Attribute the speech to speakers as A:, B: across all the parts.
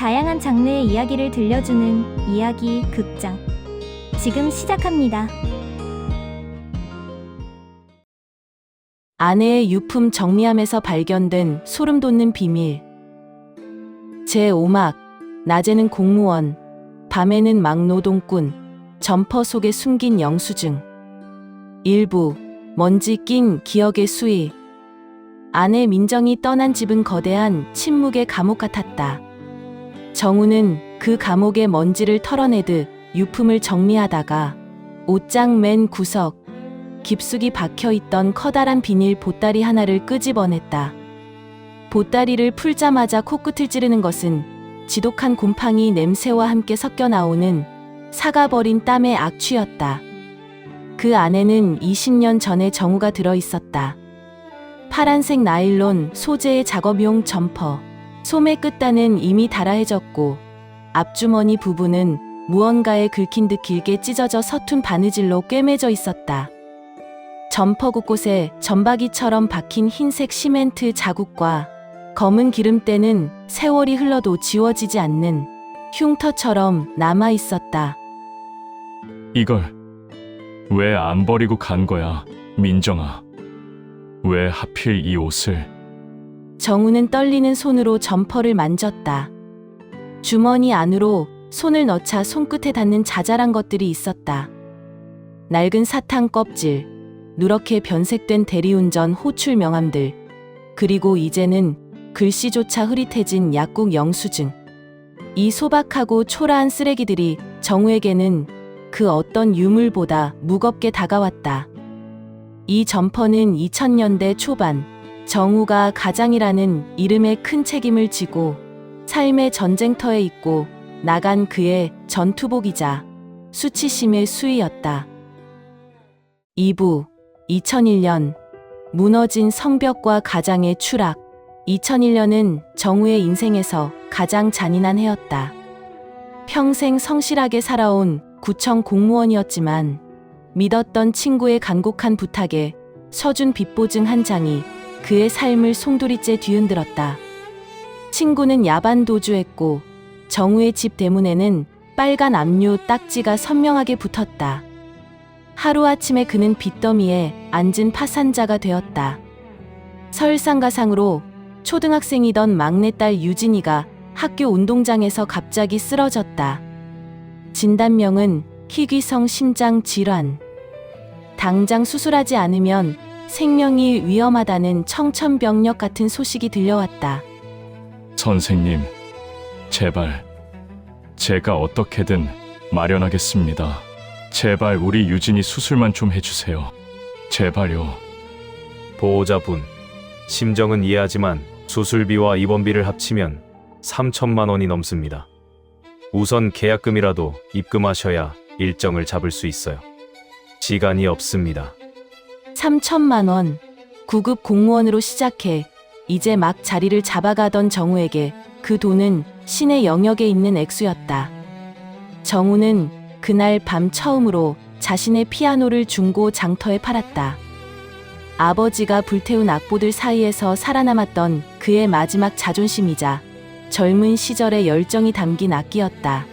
A: 다양한 장르의 이야기를 들려주는 이야기 극장. 지금 시작합니다.
B: 아내의 유품 정리함에서 발견된 소름 돋는 비밀. 제5막, 낮에는 공무원, 밤에는 막노동꾼, 점퍼 속에 숨긴 영수증. 일부, 먼지 낀 기억의 수위. 아내 민정이 떠난 집은 거대한 침묵의 감옥 같았다. 정우는 그 감옥의 먼지를 털어내듯 유품을 정리하다가 옷장 맨 구석, 깊숙이 박혀있던 커다란 비닐 보따리 하나를 끄집어냈다. 보따리를 풀자마자 코끝을 찌르는 것은 지독한 곰팡이 냄새와 함께 섞여 나오는 사가버린 땀의 악취였다. 그 안에는 20년 전에 정우가 들어있었다. 파란색 나일론 소재의 작업용 점퍼, 소매 끝단은 이미 달아해졌고 앞주머니 부분은 무언가에 긁힌 듯 길게 찢어져 서툰 바느질로 꿰매져 있었다. 점퍼 곳곳에 점박이처럼 박힌 흰색 시멘트 자국과 검은 기름때는 세월이 흘러도 지워지지 않는 흉터처럼 남아 있었다.
C: 이걸 왜 안 버리고 간 거야, 민정아? 왜 하필 이 옷을?
B: 정우는 떨리는 손으로 점퍼를 만졌다. 주머니 안으로 손을 넣자 손끝에 닿는 자잘한 것들이 있었다. 낡은 사탕 껍질, 누렇게 변색된 대리운전 호출 명함들, 그리고 이제는 글씨조차 흐릿해진 약국 영수증. 이 소박하고 초라한 쓰레기들이 정우에게는 그 어떤 유물보다 무겁게 다가왔다. 이 점퍼는 2000년대 초반 정우가 가장이라는 이름의 큰 책임을 지고 삶의 전쟁터에 입고 나간 그의 전투복이자 수치심의 수의였다. 2부 2001년 무너진 성벽과 가장의 추락. 2001년은 정우의 인생에서 가장 잔인한 해였다. 평생 성실하게 살아온 구청 공무원이었지만 믿었던 친구의 간곡한 부탁에 서준 빚보증 한 장이 그의 삶을 송두리째 뒤흔들었다. 친구는 야반 도주했고 정우의 집 대문에는 빨간 압류 딱지가 선명하게 붙었다. 하루아침에 그는 빚더미에 앉은 파산자가 되었다. 설상가상으로 초등학생이던 막내딸 유진이가 학교 운동장에서 갑자기 쓰러졌다. 진단명은 희귀성 심장 질환. 당장 수술하지 않으면 생명이 위험하다는 청천벽력 같은 소식이 들려왔다.
C: 선생님, 제발, 제가 어떻게든 마련하겠습니다. 제발 우리 유진이 수술만 좀 해주세요. 제발요.
D: 보호자분, 심정은 이해하지만 수술비와 입원비를 합치면 3천만 원이 넘습니다. 우선 계약금이라도 입금하셔야 일정을 잡을 수 있어요. 시간이 없습니다.
B: 3천만 원. 9급 공무원으로 시작해 이제 막 자리를 잡아가던 정우에게 그 돈은 신의 영역에 있는 액수였다. 정우는 그날 밤 처음으로 자신의 피아노를 중고 장터에 팔았다. 아버지가 불태운 악보들 사이에서 살아남았던 그의 마지막 자존심이자 젊은 시절의 열정이 담긴 악기였다.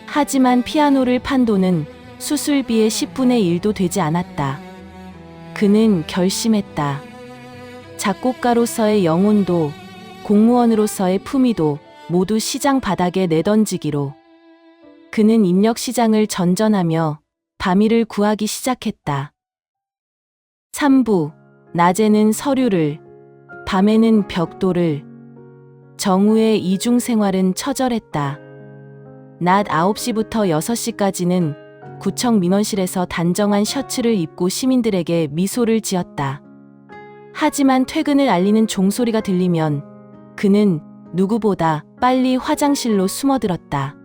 B: 하지만 피아노를 판 돈은 수술비의 10분의 1도 되지 않았다. 그는 결심했다. 작곡가로서의 영혼도 공무원으로서의 품위도 모두 시장 바닥에 내던지기로. 그는 인력 시장을 전전하며 밤일을 구하기 시작했다. 3부, 낮에는 서류를, 밤에는 벽돌을. 정우의 이중 생활은 처절했다. 낮 9시부터 6시까지는 구청 민원실에서 단정한 셔츠를 입고 시민들에게 미소를 지었다. 하지만 퇴근을 알리는 종소리가 들리면 그는 누구보다 빨리 화장실로 숨어들었다.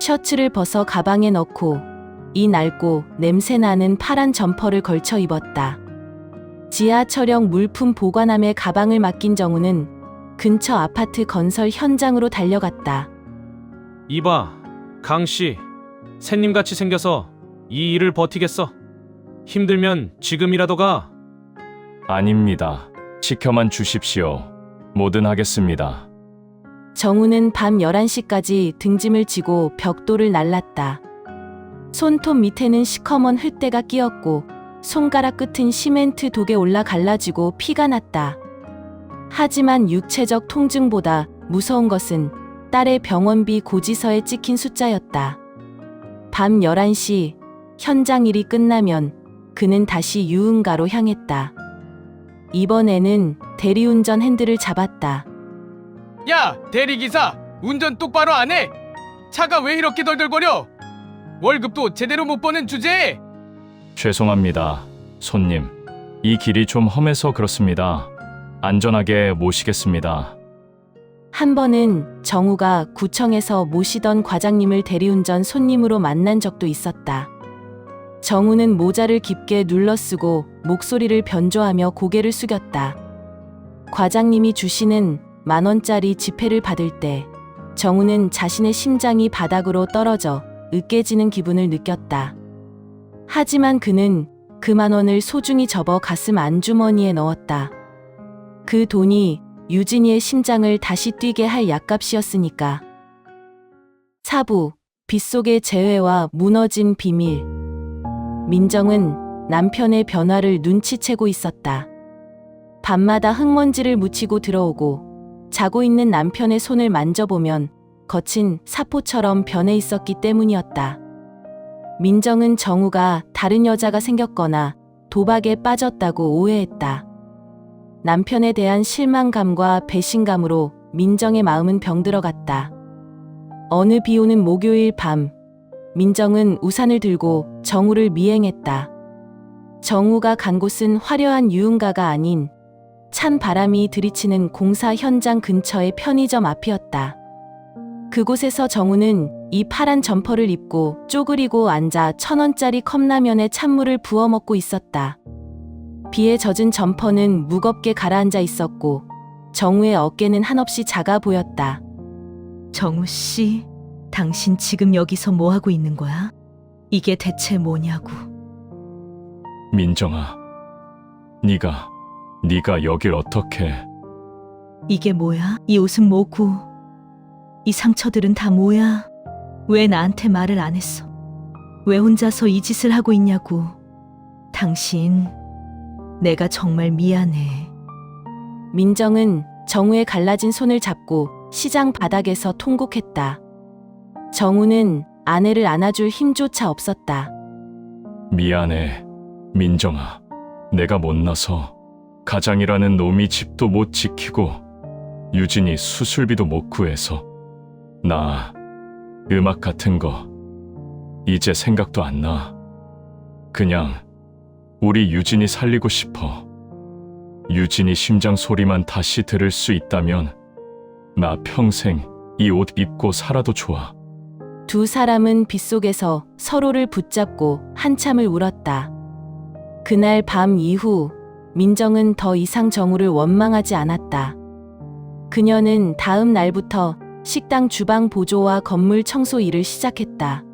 B: 셔츠를 벗어 가방에 넣고 이 낡고 냄새나는 파란 점퍼를 걸쳐 입었다. 지하철역 물품 보관함에 가방을 맡긴 정우는 근처 아파트 건설 현장으로 달려갔다.
E: 이봐, 강씨. 새님같이 생겨서 이 일을 버티겠어. 힘들면 지금이라도 가.
C: 아닙니다. 시켜만 주십시오. 뭐든 하겠습니다.
B: 정우는 밤 11시까지 등짐을 지고 벽돌을 날랐다. 손톱 밑에는 시커먼 흙대가 끼었고 손가락 끝은 시멘트 독에 올라 갈라지고 피가 났다. 하지만 육체적 통증보다 무서운 것은 딸의 병원비 고지서에 찍힌 숫자였다. 밤 11시 현장 일이 끝나면 그는 다시 유흥가로 향했다. 이번에는 대리운전 핸들을 잡았다.
F: 야, 대리기사! 운전 똑바로 안 해! 차가 왜 이렇게 덜덜거려? 월급도 제대로 못 버는 주제에!
C: 죄송합니다, 손님. 이 길이 좀 험해서 그렇습니다. 안전하게 모시겠습니다.
B: 한 번은 정우가 구청에서 모시던 과장님을 대리운전 손님으로 만난 적도 있었다. 정우는 모자를 깊게 눌러쓰고 목소리를 변조하며 고개를 숙였다. 과장님이 주시는 10,000원짜리 지폐를 받을 때 정우는 자신의 심장이 바닥으로 떨어져 으깨지는 기분을 느꼈다. 하지만 그는 그 10,000원을 소중히 접어 가슴 안주머니에 넣었다. 그 돈이 유진이의 심장을 다시 뛰게 할 약값이었으니까. 사부, 빗속의 재회와 무너진 비밀. 민정은 남편의 변화를 눈치채고 있었다. 밤마다 흙먼지를 묻히고 들어오고 자고 있는 남편의 손을 만져보면 거친 사포처럼 변해 있었기 때문이었다. 민정은 정우가 다른 여자가 생겼거나 도박에 빠졌다고 오해했다. 남편에 대한 실망감과 배신감으로 민정의 마음은 병들어갔다. 어느 비 오는 목요일 밤, 민정은 우산을 들고 정우를 미행했다. 정우가 간 곳은 화려한 유흥가가 아닌 찬 바람이 들이치는 공사 현장 근처의 편의점 앞이었다. 그곳에서 정우는 이 파란 점퍼를 입고 쪼그리고 앉아 1,000원짜리 컵라면에 찬물을 부어 먹고 있었다. 비에 젖은 점퍼는 무겁게 가라앉아 있었고 정우의 어깨는 한없이 작아 보였다.
G: 정우 씨, 당신 지금 여기서 뭐 하고 있는 거야? 이게 대체 뭐냐고.
C: 민정아, 네가 여길 어떻게...
G: 이게 뭐야? 이 옷은 뭐고? 이 상처들은 다 뭐야? 왜 나한테 말을 안 했어? 왜 혼자서 이 짓을 하고 있냐고. 당신, 내가 정말 미안해.
B: 민정은 정우의 갈라진 손을 잡고 시장 바닥에서 통곡했다. 정우는 아내를 안아줄 힘조차 없었다.
C: 미안해, 민정아. 내가 못나서 가장이라는 놈이 집도 못 지키고 유진이 수술비도 못 구해서 나 음악 같은 거 이제 생각도 안 나. 그냥 우리 유진이 살리고 싶어. 유진이 심장 소리만 다시 들을 수 있다면 나 평생 이 옷 입고 살아도 좋아.
B: 두 사람은 빗속에서 서로를 붙잡고 한참을 울었다. 그날 밤 이후 민정은 더 이상 정우를 원망하지 않았다. 그녀는 다음 날부터 식당 주방 보조와 건물 청소 일을 시작했다.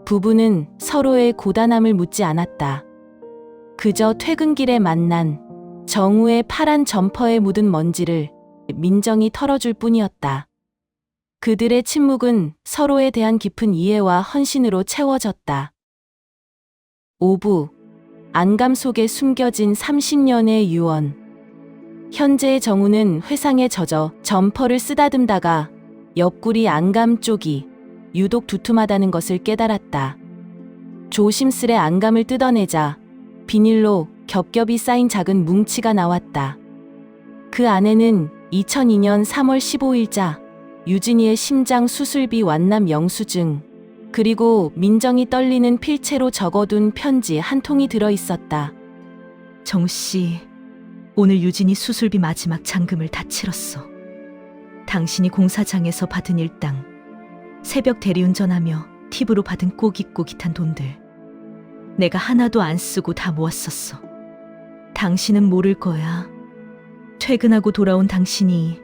B: 부부는 서로의 고단함을 묻지 않았다. 그저 퇴근길에 만난 정우의 파란 점퍼에 묻은 먼지를 민정이 털어줄 뿐이었다. 그들의 침묵은 서로에 대한 깊은 이해와 헌신으로 채워졌다. 오부, 안감 속에 숨겨진 30년의 유언. 현재의 정우는 회상에 젖어 점퍼를 쓰다듬다가 옆구리 안감 쪽이 유독 두툼하다는 것을 깨달았다. 조심스레 안감을 뜯어내자 비닐로 겹겹이 쌓인 작은 뭉치가 나왔다. 그 안에는 2002년 3월 15일자 유진이의 심장 수술비 완납 영수증, 그리고 민정이 떨리는 필체로 적어둔 편지 한 통이 들어 있었다.
G: 정우 씨, 오늘 유진이 수술비 마지막 잔금을 다 치렀어. 당신이 공사장에서 받은 일당, 새벽 대리운전하며 팁으로 받은 꼬깃꼬깃한 돈들. 내가 하나도 안 쓰고 다 모았었어. 당신은 모를 거야. 퇴근하고 돌아온 당신이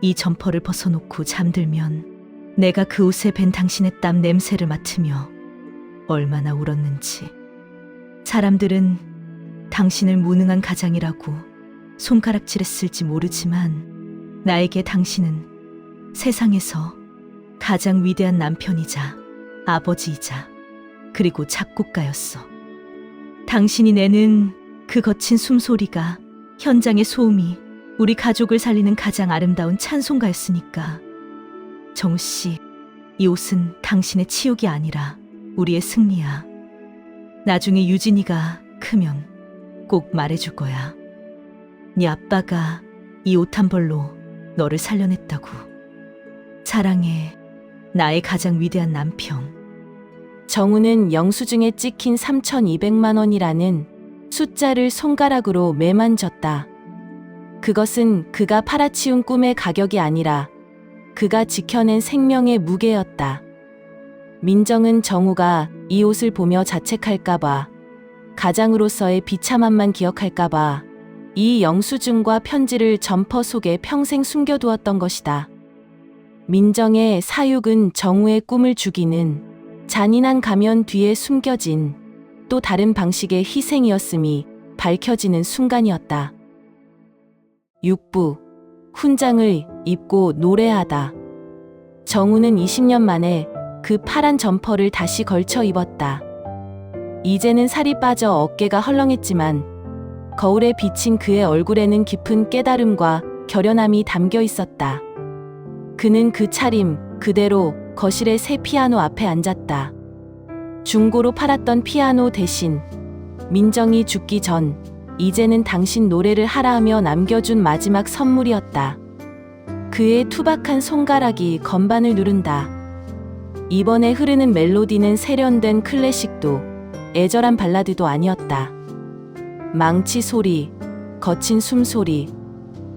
G: 이 점퍼를 벗어놓고 잠들면 내가 그 옷에 밴 당신의 땀 냄새를 맡으며 얼마나 울었는지. 사람들은 당신을 무능한 가장이라고 손가락질했을지 모르지만 나에게 당신은 세상에서 가장 위대한 남편이자 아버지이자 그리고 작곡가였어. 당신이 내는 그 거친 숨소리가 현장의 소음이 우리 가족을 살리는 가장 아름다운 찬송가였으니까. 정우 씨, 이 옷은 당신의 치욕이 아니라 우리의 승리야. 나중에 유진이가 크면 꼭 말해줄 거야. 네 아빠가 이 옷 한 벌로 너를 살려냈다고. 사랑해, 나의 가장 위대한 남편.
B: 정우는 영수증에 찍힌 3,200만 원이라는 숫자를 손가락으로 매만졌다. 그것은 그가 팔아치운 꿈의 가격이 아니라 그가 지켜낸 생명의 무게였다. 민정은 정우가 이 옷을 보며 자책할까봐, 가장으로서의 비참함만 기억할까봐 이 영수증과 편지를 점퍼 속에 평생 숨겨두었던 것이다. 민정의 사육은 정우의 꿈을 죽이는 잔인한 가면 뒤에 숨겨진 또 다른 방식의 희생이었음이 밝혀지는 순간이었다. 6부 훈장을 입고 노래하다. 정우는 20년 만에 그 파란 점퍼를 다시 걸쳐 입었다. 이제는 살이 빠져 어깨가 헐렁했지만 거울에 비친 그의 얼굴에는 깊은 깨달음과 결연함이 담겨 있었다. 그는 그 차림 그대로 거실의 새 피아노 앞에 앉았다. 중고로 팔았던 피아노 대신 민정이 죽기 전 이제는 당신 노래를 하라 하며 남겨준 마지막 선물이었다. 그의 투박한 손가락이 건반을 누른다. 이번에 흐르는 멜로디는 세련된 클래식도 애절한 발라드도 아니었다. 망치 소리, 거친 숨소리,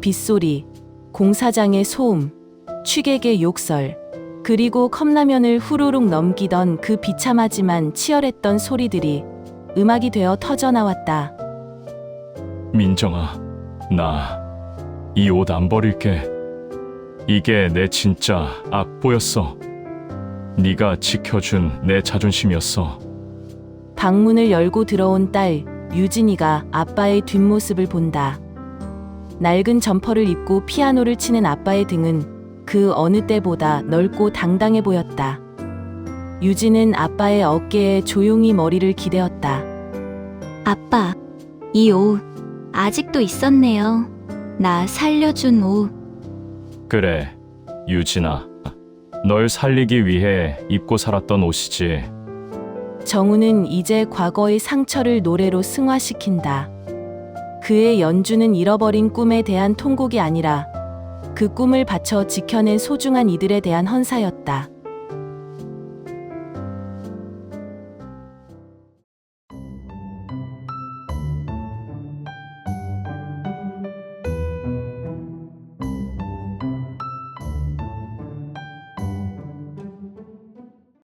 B: 빗소리, 공사장의 소음, 취객의 욕설, 그리고 컵라면을 후루룩 넘기던 그 비참하지만 치열했던 소리들이 음악이 되어 터져나왔다.
C: 민정아, 나 이 옷 안 버릴게. 이게 내 진짜 악보였어. 네가 지켜준 내 자존심이었어.
B: 방문을 열고 들어온 딸 유진이가 아빠의 뒷모습을 본다. 낡은 점퍼를 입고 피아노를 치는 아빠의 등은 그 어느 때보다 넓고 당당해 보였다. 유진은 아빠의 어깨에 조용히 머리를 기대었다.
A: 아빠, 이 옷 아직도 있었네요. 나 살려준 옷.
C: 그래, 유진아. 널 살리기 위해 입고 살았던 옷이지.
B: 정우는 이제 과거의 상처를 노래로 승화시킨다. 그의 연주는 잃어버린 꿈에 대한 통곡이 아니라 그 꿈을 바쳐 지켜낸 소중한 이들에 대한 헌사였다.